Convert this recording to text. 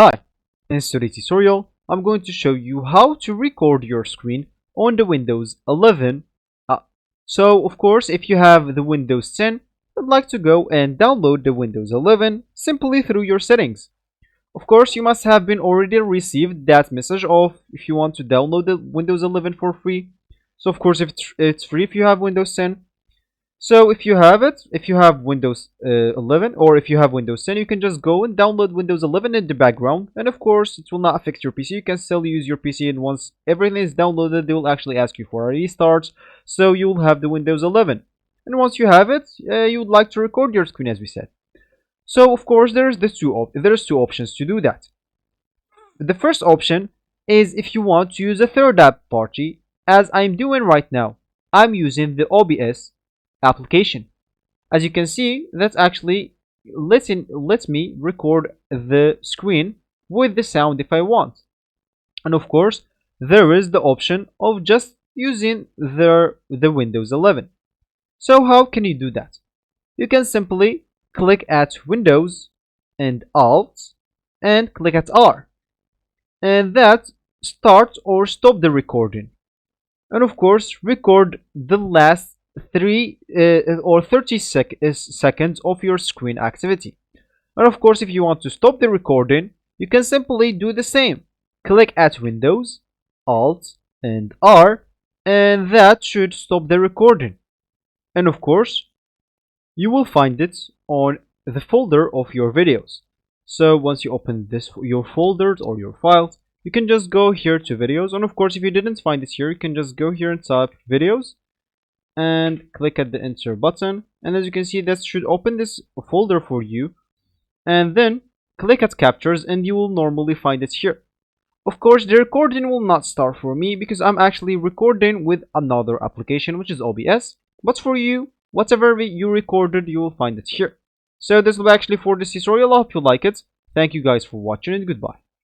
Hi, in today's tutorial, I'm going to show you how to record your screen on the Windows 11. So, of course, if you have the Windows 10, I'd like to go and download the Windows 11 simply through your settings. Of course, you must have been already received that message of if you want to download the Windows 11 for free. So, of course, if it's free if you have Windows 10. So if you have it, if you have Windows 11 or if you have Windows 10, you can just go and download Windows 11 in the background. And of course, it will not affect your PC. You can still use your PC, and once everything is downloaded, they will actually ask you for a restart. So you will have the Windows 11. And once you have it, you would like to record your screen as we said. So of course, there's two options to do that. The first option is if you want to use a third app party, as I'm doing right now. I'm using the OBS application. As you can see, that's actually lets me record the screen with the sound if I want. And of course, there is the option of just using the Windows 11. So how can you do that? You can simply click at Windows and Alt and click at R, and that start or stop the recording. And of course, record the last 30 seconds of your screen activity. And of course, if you want to stop the recording, you can simply do the same. Click at Windows, Alt, and R, and that should stop the recording. And of course, you will find it on the folder of your videos. So once you open your folders or your files, you can just go here to videos. And of course, if you didn't find it here, you can just go here and type videos and click at the enter button, and as you can see, that should open this folder for you, and then click at captures and you will normally find it here. Of course, the recording will not start for me because I'm actually recording with another application, which is OBS, but for you, whatever you recorded, you will find it here. So this will be actually for this tutorial. I hope you like it. Thank you guys for watching and goodbye.